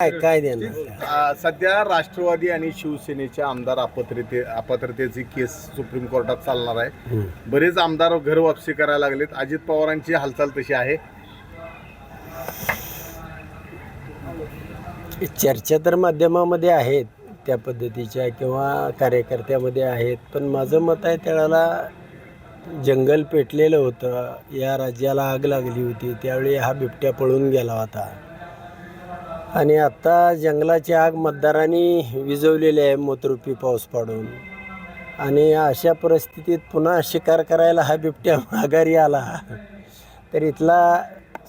काय देणार? सध्या राष्ट्रवादी आणि शिवसेनेच्या आमदार अपात्रतेची केस सुप्रीम कोर्टात चालणार आहे. बरेच आमदार घर वापसी करायला लागलेत. अजित पवारांची हालचाल तशी आहे. चर्चा तर माध्यमामध्ये आहेत त्या पद्धतीच्या किंवा कार्यकर्त्यामध्ये आहेत, पण माझं मत आहे त्यावेळेला जंगल पेटलेलं होतं, या राज्याला आग लागली होती, त्यावेळी हा बिबट्या पळून गेला होता आणि आता जंगलाची आग मतदारांनी विझवलेली आहे मोतरूपी पाऊस पाडून. आणि अशा परिस्थितीत पुन्हा शिकार करायला हा बिबट्या माघारी आला तर इथला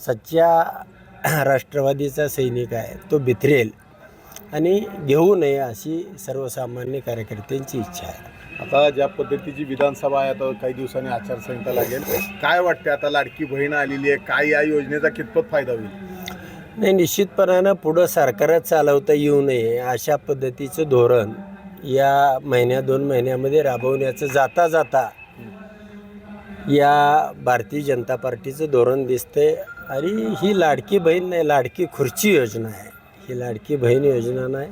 सच्चा राष्ट्रवादीचा सैनिक आहे तो बिथरेल आणि घेऊ नये अशी सर्वसामान्य कार्यकर्त्यांची इच्छा आहे. आता ज्या पद्धतीची विधानसभा आहे, आता काही दिवसांनी आचारसंहिता लागेल, काय वाटते आता लाडकी बहीण आलेली आहे, काय या योजनेचा कितपत फायदा होईल? नाही, निश्चितपणानं पुढं सरकारच चालवता येऊ नये अशा पद्धतीचं धोरण या महिन्या 2 महिन्यामध्ये राबवण्याचं जाता जाता या भारतीय जनता पार्टीचं धोरण दिसतंय. आणि ही लाडकी बहीण नाही, लाडकी खुर्ची योजना आहे, ही लाडकी बहीण योजना नाही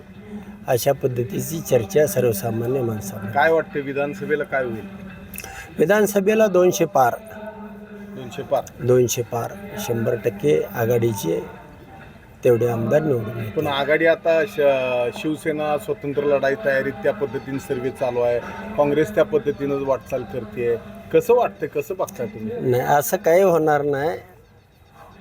अशा पद्धतीची चर्चा सर्वसामान्य माणसाला. काय वाटते विधानसभेला काय होईल? विधानसभेला 200 पार 200 पार 100% आघाडीचे तेवढे आमदार निवडून येतील. पण आघाडी आता शिवसेना स्वतंत्र लढाई तयारीत त्या पद्धतीने सर्वे चालू आहे, काँग्रेस त्या पद्धतीनं वाटचाल करते. कसं वाटतं, कसं बघताय तुम्ही? नाही, असं काही होणार नाही.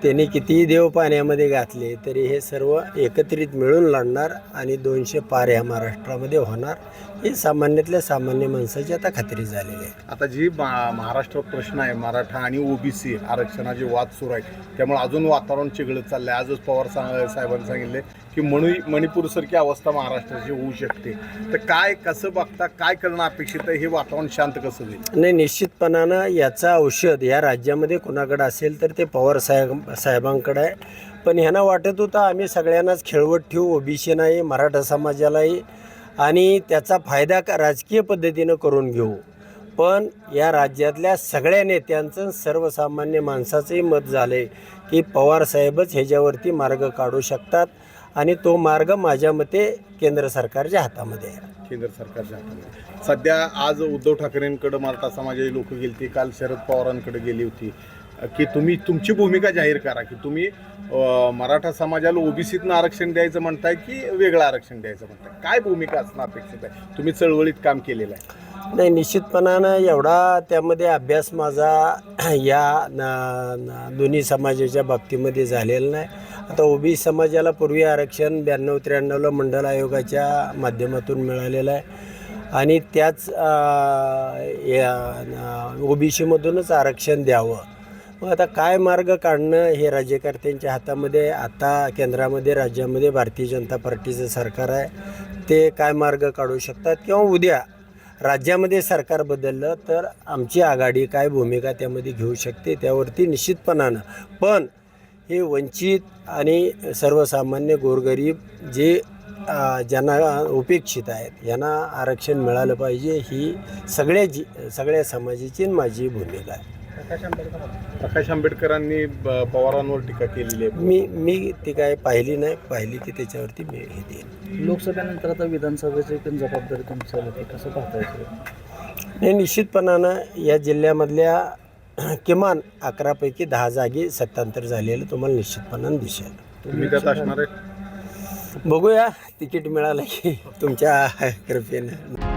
त्यांनी कितीही देव पाण्यामध्ये घातले तरी हे सर्व एकत्रित मिळून लढणार आणि 200 पार ह्या महाराष्ट्रामध्ये होणार हे सामान्यातल्या सामान्य माणसाची आता खात्री झालेली आहे. आता जी महाराष्ट्रात प्रश्न आहे, मराठा आणि ओबीसी आरक्षणाचे वाद सुरू आहेत, त्यामुळे अजून वातावरण चिघळत चाललं आहे. आजच पवार साहेबांनी सांगितले की मणिपूरसारखी अवस्था महाराष्ट्राची होऊ शकते. तर काय कसं बघता, काय करणं अपेक्षित आहे? हे वातावरण शांत कसं होईल? नाही, निश्चितपणानं याचा औषध या राज्यामध्ये कोणाकडे असेल तर ते पवार साहेबांकडे आहे. पण ह्यांना वाटत होतं आम्ही सगळ्यांनाच खेळवत ठेवू, ओबीसी नाही, मराठा समाजालाही, आणि त्याचा फायदा राजकीय पद्धतीनं करून घेऊ. पण या राज्यातल्या सगळ्या नेत्यांचं सर्वसामान्य माणसाचंही मत झालं आहे की पवारसाहेबच ह्याच्यावरती मार्ग काढू शकतात आणि तो मार्ग माझ्या मते केंद्र सरकारच्या हातामध्ये आहे. केंद्र सरकारच्या हातामध्ये सध्या आज उद्धव ठाकरेंकडे मराठा समाजाची लोक गेली ती, काल शरद पवारांकडे गेली होती की तुम्ही तुमची भूमिका जाहीर करा की तुम्ही मराठा समाजाला ओबीसीतनं आरक्षण द्यायचं म्हणताय की वेगळं आरक्षण द्यायचं म्हणताय, काय भूमिका असणं अपेक्षित आहे? तुम्ही चळवळीत काम केलेलं आहे. नाही, निश्चितपणानं एवढा त्यामध्ये अभ्यास माझा या दोन्ही समाजाच्या बाबतीमध्ये झालेला नाही. आता ओबीसी समाजाला पूर्वी आरक्षण 92-93ला मंडल आयोगाच्या माध्यमातून मिळालेलं आहे आणि त्याच ओबीसीमधूनच आरक्षण द्यावं. मग आता काय मार्ग काढणं हे राज्यकर्त्यांच्या हातामध्ये. आता केंद्रामध्ये राज्यामध्ये भारतीय जनता पार्टीचं सरकार आहे, ते काय मार्ग काढू शकतात किंवा उद्या राज्यामध्ये सरकार बदललं तर आमची आघाडी काय भूमिका त्यामध्ये घेऊ शकते त्यावरती निश्चितपणानं. पण हे वंचित आणि सर्वसामान्य गोरगरीब जे ज्यांना उपेक्षित आहेत यांना आरक्षण मिळालं पाहिजे, ही सगळ्या समाजाची माझी भूमिका आहे. प्रकाश आंबेडकरांनी पवारांवर टीका केलेली आहे. मी ती काय पाहिली नाही, पाहिली की त्याच्यावरती मी हे देईन. लोकसभेनंतर आता विधानसभेची पण जबाबदारी तुमची आली, कसं पाहताय? नाही, निश्चितपणानं या जिल्ह्यामधल्या किमान 11 पैकी 10 जागी सत्तांतर झालेलं तुम्हाला निश्चितपणानं दिसेल. तुम्ही त्यात असणार आहे? बघूया, तिकीट मिळालं की तुमच्या कृपेनं.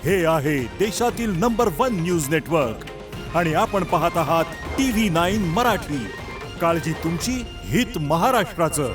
हे आहे देशातील नंबर 1 न्यूज नेटवर्क आणि आपण पाहत आहात TV9 मराठी. काळजी तुमची, हित महाराष्ट्राचं.